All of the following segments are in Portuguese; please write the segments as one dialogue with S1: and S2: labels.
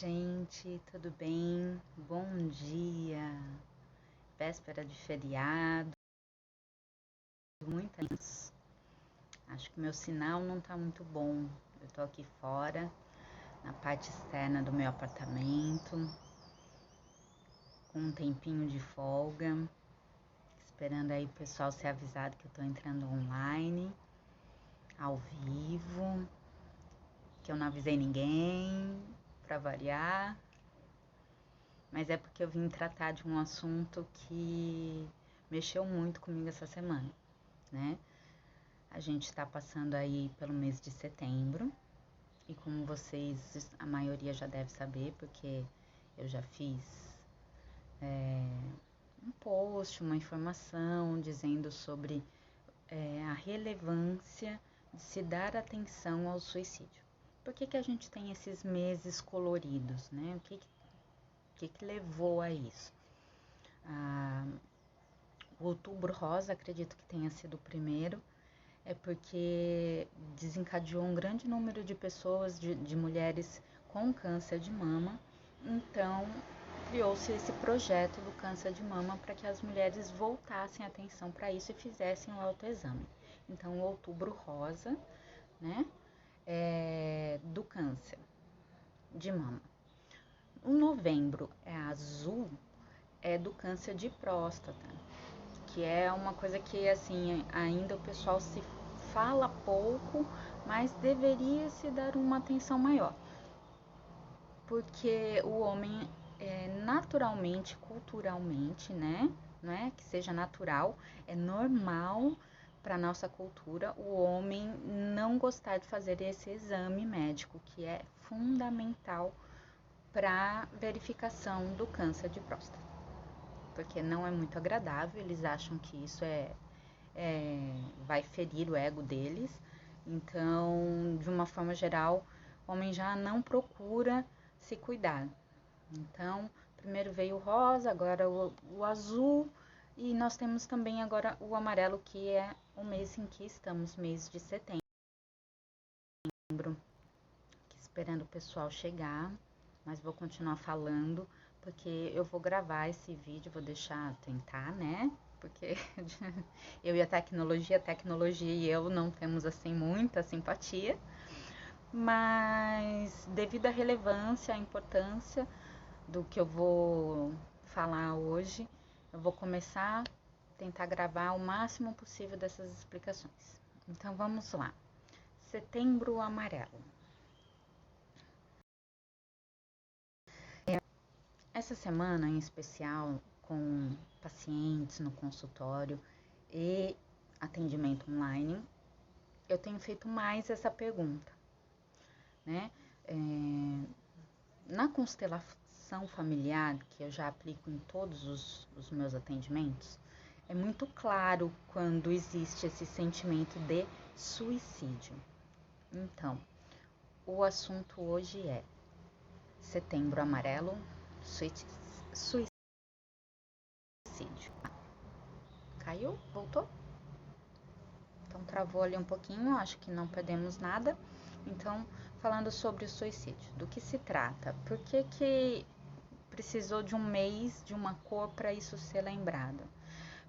S1: gente, tudo bem? Bom dia, véspera de feriado, muita luz. Acho que meu sinal não tá muito bom. Eu tô aqui fora, na parte externa do meu apartamento, com um tempinho de folga, esperando aí o pessoal ser avisado que eu tô entrando online, ao vivo, que eu não avisei ninguém, pra variar. Mas é porque eu vim tratar de um assunto que mexeu muito comigo essa semana, né? A gente está passando aí pelo mês de setembro e como vocês, a maioria já deve saber, porque eu já fiz um post, uma informação dizendo sobre a relevância de se dar atenção ao suicídio. Por que a gente tem esses meses coloridos, né? O que levou a isso? O Outubro Rosa, acredito que tenha sido o primeiro, é porque desencadeou um grande número de pessoas, de mulheres com câncer de mama. Então, criou-se esse projeto do câncer de mama para que as mulheres voltassem a atenção para isso e fizessem o autoexame. Então, o Outubro Rosa, né, do câncer de mama. O Novembro é azul, é do câncer de próstata, que é uma coisa que, assim, ainda o pessoal se fala pouco, mas deveria se dar uma atenção maior. Porque o homem, naturalmente, culturalmente, né? Não é que seja natural, é normal para nossa cultura o homem não gostar de fazer esse exame médico, que é fundamental para verificação do câncer de próstata. Porque não é muito agradável, eles acham que isso vai ferir o ego deles. Então, de uma forma geral, o homem já não procura se cuidar. Então, primeiro veio o rosa, agora o azul, e nós temos também agora o amarelo, que é o mês em que estamos, mês de setembro. Esperando o pessoal chegar, mas vou continuar falando, porque eu vou gravar esse vídeo, vou tentar, né? Porque eu e a tecnologia e eu não temos assim muita simpatia, mas devido à relevância, à importância do que eu vou falar hoje, eu vou começar a tentar gravar o máximo possível dessas explicações. Então vamos lá. Setembro Amarelo. Essa semana em especial, com pacientes no consultório e atendimento online, eu tenho feito mais essa pergunta, né? Na constelação familiar, que eu já aplico em todos os meus atendimentos, é muito claro quando existe esse sentimento de suicídio. Então, o assunto hoje é Setembro Amarelo, suicídio. Caiu? Voltou? Então travou ali um pouquinho, acho que não perdemos nada. Então, falando sobre o suicídio, do que se trata? Por que precisou de um mês, de uma cor para isso ser lembrado?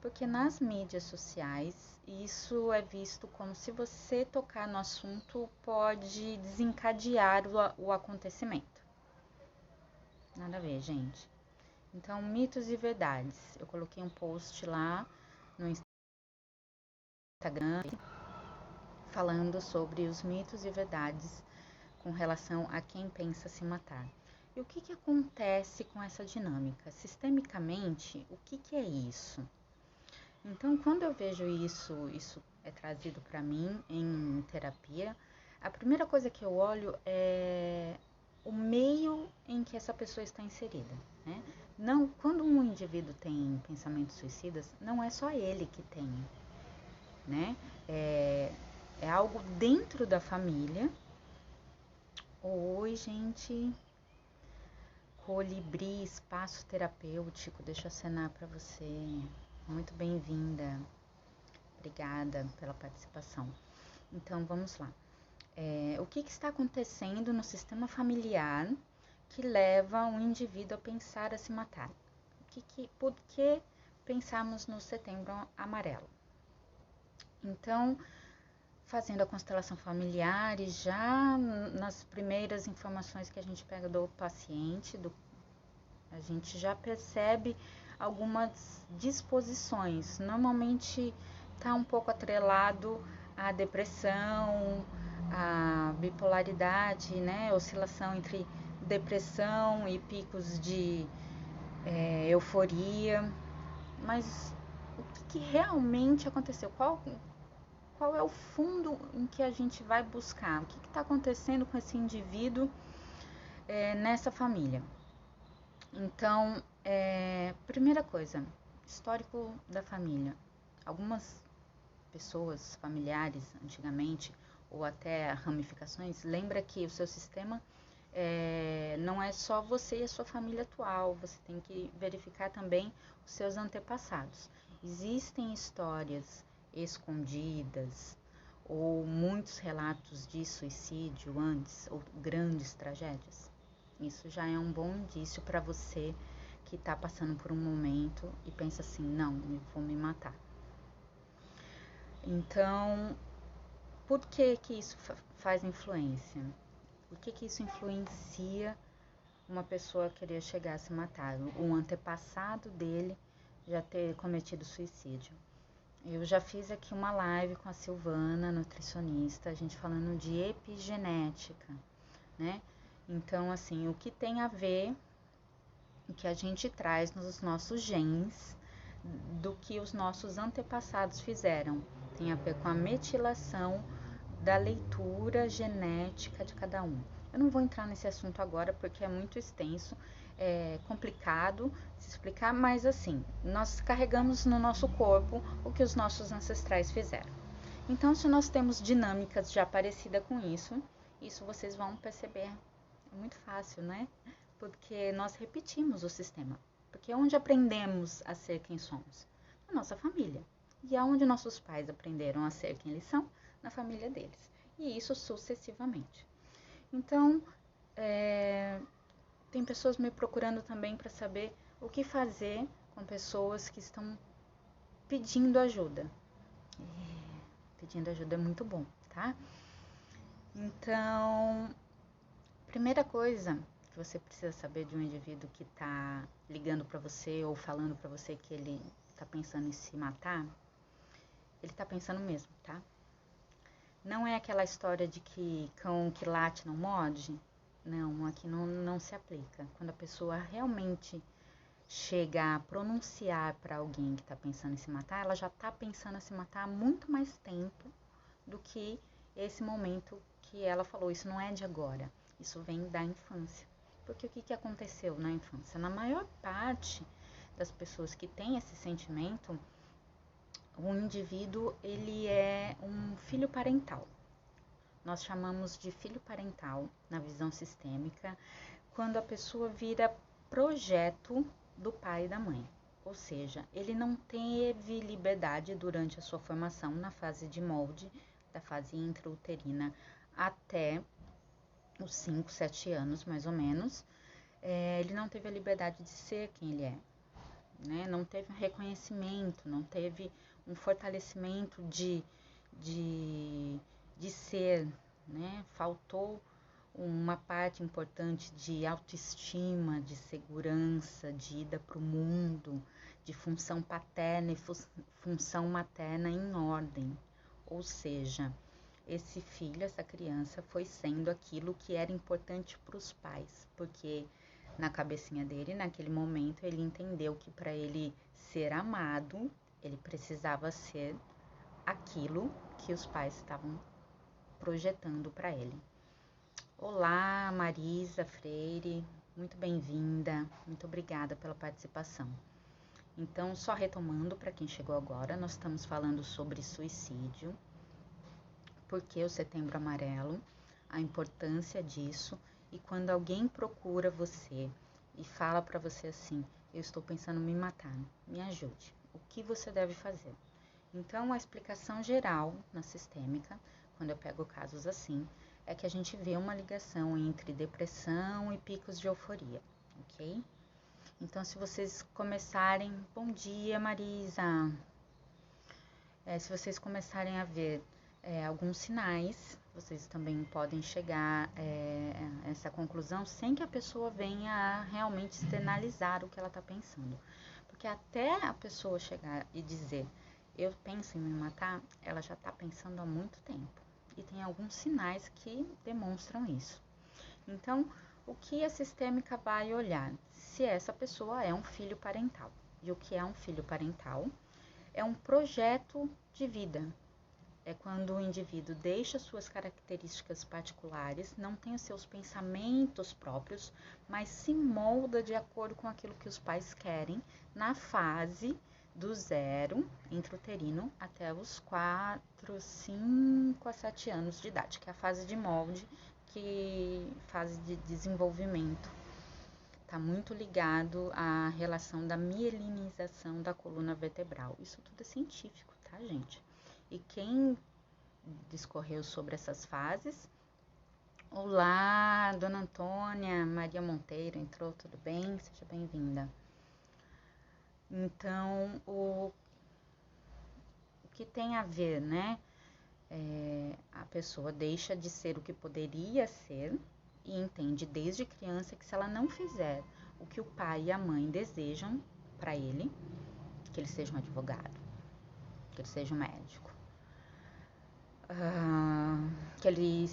S1: Porque nas mídias sociais, isso é visto como se você tocar no assunto pode desencadear o acontecimento. Nada a ver, gente. Então, mitos e verdades. Eu coloquei um post lá no Instagram falando sobre os mitos e verdades com relação a quem pensa se matar. E o que acontece com essa dinâmica? Sistemicamente, o que é isso? Então, quando eu vejo isso é trazido para mim em terapia, a primeira coisa que eu olho é o meio em que essa pessoa está inserida, né? Não, quando um indivíduo tem pensamentos suicidas, não é só ele que tem, né? É algo dentro da família. Oi, gente. Colibri, espaço terapêutico, deixa eu acenar para você. Muito bem-vinda. Obrigada pela participação. Então, vamos lá. O que está acontecendo no sistema familiar que leva um indivíduo a pensar a se matar? Por que pensarmos no Setembro Amarelo? Então, fazendo a constelação familiar e já nas primeiras informações que a gente pega do paciente, a gente já percebe algumas disposições. Normalmente está um pouco atrelado à depressão, à bipolaridade, né? Oscilação entre depressão e picos de euforia. Mas o que realmente aconteceu? Qual é o fundo em que a gente vai buscar? O que está acontecendo com esse indivíduo nessa família? Então, primeira coisa, histórico da família. Algumas pessoas, familiares, antigamente, ou até ramificações, lembra que o seu sistema não é só você e a sua família atual, você tem que verificar também os seus antepassados. Existem histórias escondidas ou muitos relatos de suicídio antes, ou grandes tragédias. Isso já é um bom indício para você que está passando por um momento e pensa assim, não, eu vou me matar. Então, por que isso faz influência? Por que isso influencia uma pessoa a querer chegar a se matar? O antepassado dele já ter cometido suicídio. Eu já fiz aqui uma live com a Silvana, nutricionista, a gente falando de epigenética, né? Então, assim, o que tem a ver, o que a gente traz nos nossos genes, do que os nossos antepassados fizeram. Tem a ver com a metilação da leitura genética de cada um. Eu não vou entrar nesse assunto agora porque é muito extenso, é complicado se explicar, mas assim, nós carregamos no nosso corpo o que os nossos ancestrais fizeram. Então, se nós temos dinâmicas já parecidas com isso vocês vão perceber. É muito fácil, né? Porque nós repetimos o sistema. Porque onde aprendemos a ser quem somos? Na nossa família. E aonde nossos pais aprenderam a ser quem eles são? Na família deles. E isso sucessivamente. Então, tem pessoas me procurando também para saber o que fazer com pessoas que estão pedindo ajuda. Pedindo ajuda é muito bom, tá? Então, primeira coisa que você precisa saber de um indivíduo que está ligando para você ou falando para você que ele está pensando em se matar, ele está pensando mesmo, tá? Não é aquela história de que cão que late não morde. Não, aqui não se aplica. Quando a pessoa realmente chega a pronunciar para alguém que está pensando em se matar, ela já está pensando em se matar há muito mais tempo do que esse momento que ela falou. Isso não é de agora, isso vem da infância. Porque o que aconteceu na infância? Na maior parte das pessoas que têm esse sentimento, o indivíduo ele é um filho parental. Nós chamamos de filho parental na visão sistêmica quando a pessoa vira projeto do pai e da mãe. Ou seja, ele não teve liberdade durante a sua formação na fase de molde, da fase intrauterina, até os 5, 7 anos mais ou menos. Ele não teve a liberdade de ser quem ele é, né? Não teve um reconhecimento, não teve um fortalecimento de ser, né? Faltou uma parte importante de autoestima, de segurança, de ida para o mundo, de função paterna e função materna em ordem. Ou seja, esse filho, essa criança foi sendo aquilo que era importante para os pais, porque na cabecinha dele, naquele momento, ele entendeu que para ele ser amado, ele precisava ser aquilo que os pais estavam projetando para ele. Olá, Marisa Freire, muito bem-vinda, muito obrigada pela participação. Então, só retomando para quem chegou agora, nós estamos falando sobre suicídio, porque o Setembro Amarelo, a importância disso, e quando alguém procura você e fala para você assim, eu estou pensando em me matar, me ajude, o que você deve fazer? Então, a explicação geral na sistêmica, quando eu pego casos assim, é que a gente vê uma ligação entre depressão e picos de euforia, ok? Então, se vocês começarem... Bom dia, Marisa! Se vocês começarem a ver alguns sinais, vocês também podem chegar a essa conclusão sem que a pessoa venha a realmente externalizar o que ela está pensando. Porque até a pessoa chegar e dizer, eu penso em me matar, ela já está pensando há muito tempo. E tem alguns sinais que demonstram isso. Então, o que a sistêmica vai olhar? Se essa pessoa é um filho parental. E o que é um filho parental? É um projeto de vida. É quando o indivíduo deixa suas características particulares, não tem os seus pensamentos próprios, mas se molda de acordo com aquilo que os pais querem na fase do 0 intrauterino até os 4, 5 a 7 anos de idade, que é a fase de molde, fase de desenvolvimento. Está muito ligado à relação da mielinização da coluna vertebral. Isso tudo é científico, tá, gente? E quem discorreu sobre essas fases? Olá, Dona Antônia, Maria Monteiro entrou, tudo bem? Seja bem-vinda. Então, o que tem a ver, né? A pessoa deixa de ser o que poderia ser e entende desde criança que se ela não fizer o que o pai e a mãe desejam para ele, que ele seja um advogado, que ele seja um médico, que ele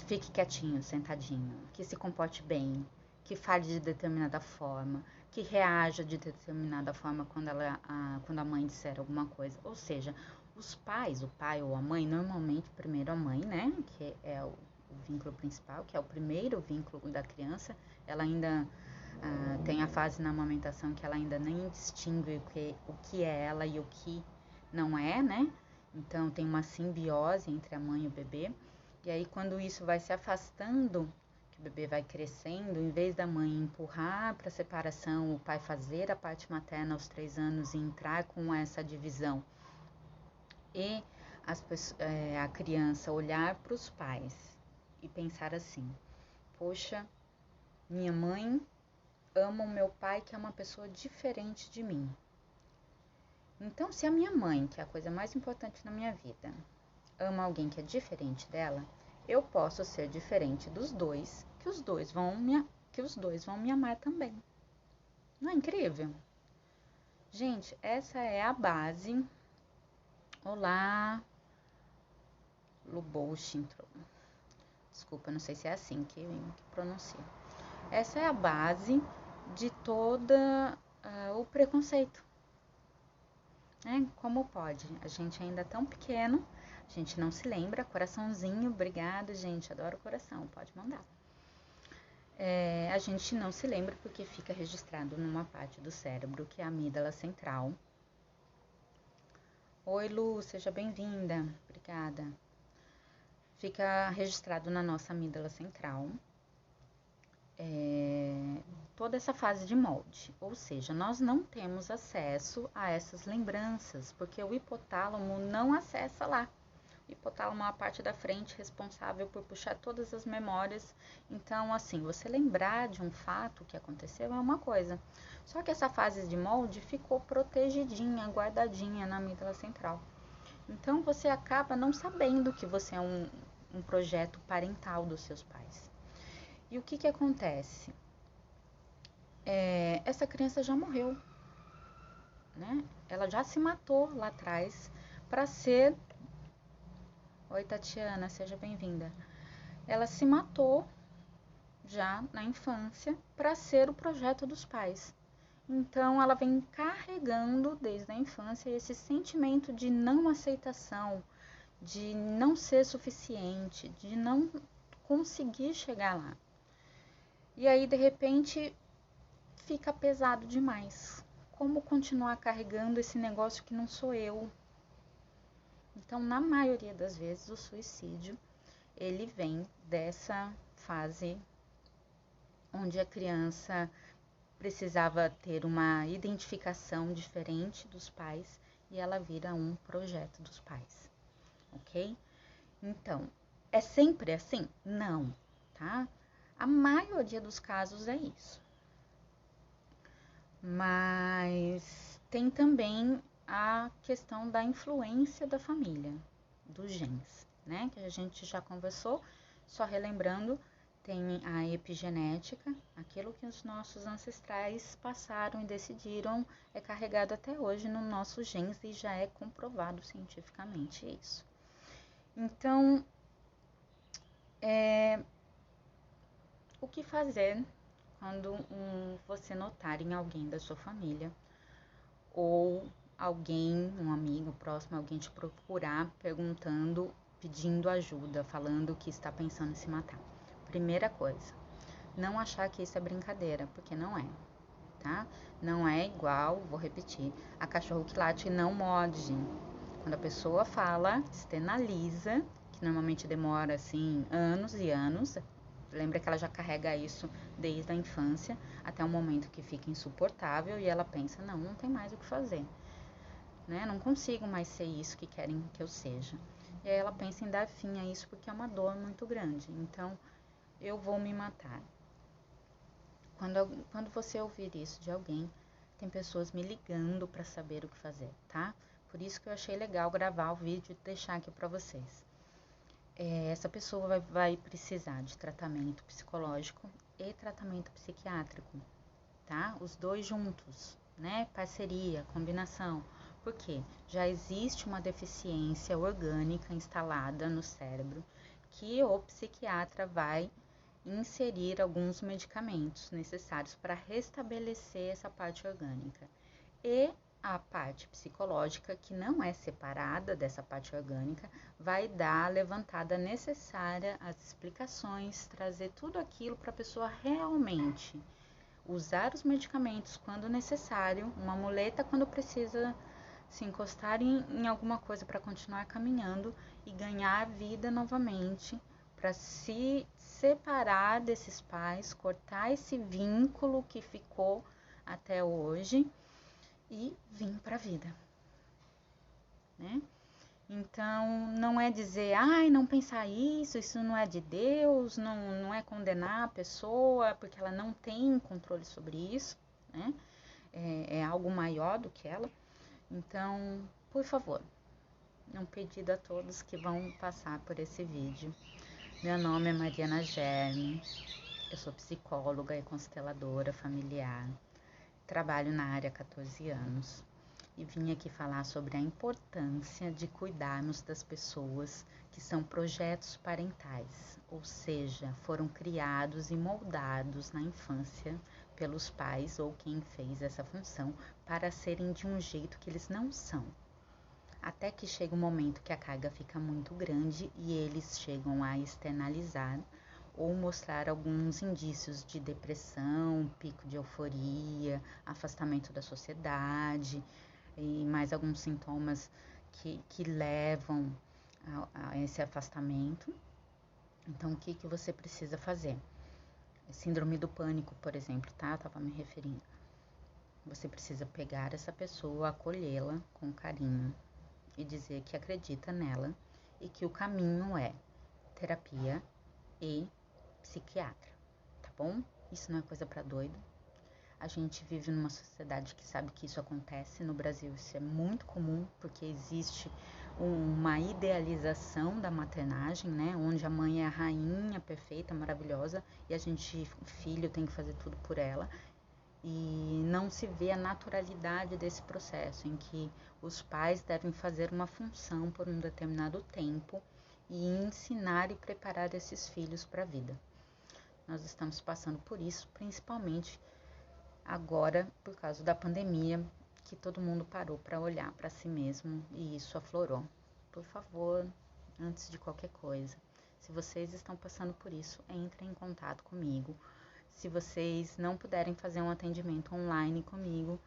S1: fique quietinho, sentadinho, que se comporte bem, que fale de determinada forma, que reaja de determinada forma quando a mãe disser alguma coisa. Ou seja, os pais, o pai ou a mãe, normalmente primeiro a mãe, né, que é o vínculo principal, que é o primeiro vínculo da criança, ela ainda tem a fase na amamentação que ela ainda nem distingue o que é ela e o que não é, né? Então tem uma simbiose entre a mãe e o bebê. E aí quando isso vai se afastando, que o bebê vai crescendo, em vez da mãe empurrar para a separação, o pai fazer a parte materna aos 3 anos e entrar com essa divisão, e a criança olhar para os pais e pensar assim, poxa, minha mãe ama o meu pai, que é uma pessoa diferente de mim. Então, se a minha mãe, que é a coisa mais importante na minha vida, ama alguém que é diferente dela, eu posso ser diferente dos dois, que os dois vão me amar também. Não é incrível? Gente, essa é a base. Olá, Luboshi entrou. Desculpa, não sei se é assim que pronuncia. Essa é a base de toda o preconceito. Como pode? A gente ainda é tão pequeno, a gente não se lembra. Coraçãozinho, obrigado, gente, adoro coração, pode mandar. A gente não se lembra porque fica registrado numa parte do cérebro que é a amígdala central. Oi, Lu, seja bem-vinda, obrigada. Fica registrado na nossa amígdala central toda essa fase de molde, ou seja, nós não temos acesso a essas lembranças, porque o hipotálamo não acessa lá. O hipotálamo é a parte da frente responsável por puxar todas as memórias. Então, assim, você lembrar de um fato que aconteceu é uma coisa. Só que essa fase de molde ficou protegidinha, guardadinha na amígdala central. Então, você acaba não sabendo que você é um projeto parental dos seus pais. E o que acontece? Essa criança já morreu, né? Ela já se matou lá atrás para ser... Oi, Tatiana, seja bem-vinda. Ela se matou já na infância para ser o projeto dos pais. Então, ela vem carregando desde a infância esse sentimento de não aceitação, de não ser suficiente, de não conseguir chegar lá. E aí, de repente, fica pesado demais. Como continuar carregando esse negócio que não sou eu? Então, na maioria das vezes, o suicídio, ele vem dessa fase onde a criança precisava ter uma identificação diferente dos pais e ela vira um projeto dos pais, ok? Então, É sempre assim? Não, tá? A maioria dos casos é isso. Mas tem também a questão da influência da família, dos genes, né? Que a gente já conversou, só relembrando, tem a epigenética, aquilo que os nossos ancestrais passaram e decidiram é carregado até hoje no nossos genes e já é comprovado cientificamente isso. Então, o que fazer quando você notar em alguém da sua família ou alguém, um amigo próximo, alguém te procurar perguntando, pedindo ajuda, falando que está pensando em se matar? Primeira coisa, não achar que isso é brincadeira, porque não é, tá? Não é igual, vou repetir, a cachorro que late e não morde. Quando a pessoa fala, externaliza, que normalmente demora assim anos e anos, lembra que ela já carrega isso desde a infância até o momento que fica insuportável e ela pensa, não tem mais o que fazer, né? Não consigo mais ser isso que querem que eu seja. E aí ela pensa em dar fim a isso porque é uma dor muito grande. Então, eu vou me matar. Quando você ouvir isso de alguém, tem pessoas me ligando para saber o que fazer, tá? Por isso que eu achei legal gravar o vídeo e deixar aqui para vocês. Essa pessoa vai precisar de tratamento psicológico e tratamento psiquiátrico, tá? Os dois juntos, né? Parceria, combinação. Por quê? Já existe uma deficiência orgânica instalada no cérebro que o psiquiatra vai inserir alguns medicamentos necessários para restabelecer essa parte orgânica. E a parte psicológica, que não é separada dessa parte orgânica, vai dar a levantada necessária, as explicações, trazer tudo aquilo para a pessoa realmente usar os medicamentos quando necessário, uma muleta quando precisa se encostar em alguma coisa para continuar caminhando e ganhar vida novamente, para se separar desses pais, cortar esse vínculo que ficou até hoje e vir para a vida, né? Então, não é dizer, ai, não pensar isso não é de Deus, não é condenar a pessoa, porque ela não tem controle sobre isso, né? É algo maior do que ela. Então, por favor, um pedido a todos que vão passar por esse vídeo. Meu nome é Mariana Germe, eu sou psicóloga e consteladora familiar, trabalho na área há 14 anos. E vim aqui falar sobre a importância de cuidarmos das pessoas que são projetos parentais, ou seja, foram criados e moldados na infância pelos pais ou quem fez essa função para serem de um jeito que eles não são. Até que chega um momento que a carga fica muito grande e eles chegam a externalizar ou mostrar alguns indícios de depressão, pico de euforia, afastamento da sociedade, e mais alguns sintomas que levam a esse afastamento. Então, o que você precisa fazer? Síndrome do pânico, por exemplo, tá? Eu tava me referindo. Você precisa pegar essa pessoa, acolhê-la com carinho e dizer que acredita nela e que o caminho é terapia e psiquiatra, tá bom? Isso não é coisa pra doido. A gente vive numa sociedade que sabe que isso acontece. No Brasil isso é muito comum, porque existe uma idealização da maternagem, né? Onde a mãe é a rainha perfeita, maravilhosa, e a gente, filho, tem que fazer tudo por ela. E não se vê a naturalidade desse processo, em que os pais devem fazer uma função por um determinado tempo e ensinar e preparar esses filhos para a vida. Nós estamos passando por isso, principalmente agora, por causa da pandemia, que todo mundo parou para olhar para si mesmo e isso aflorou. Por favor, antes de qualquer coisa, se vocês estão passando por isso, entrem em contato comigo. Se vocês não puderem fazer um atendimento online comigo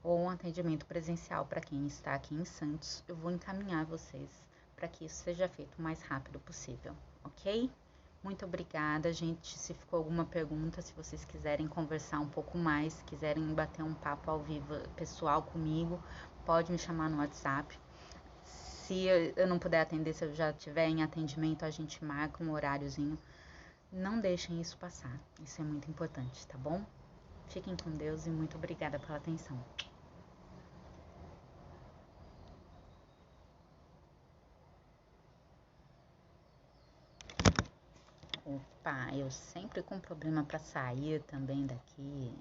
S1: ou um atendimento presencial para quem está aqui em Santos, eu vou encaminhar vocês para que isso seja feito o mais rápido possível, ok? Muito obrigada, gente. Se ficou alguma pergunta, se vocês quiserem conversar um pouco mais, quiserem bater um papo ao vivo pessoal comigo, pode me chamar no WhatsApp. Se eu não puder atender, se eu já estiver em atendimento, a gente marca um horáriozinho. Não deixem isso passar. Isso é muito importante, tá bom? Fiquem com Deus e muito obrigada pela atenção. Opa, eu sempre com problema para sair também daqui.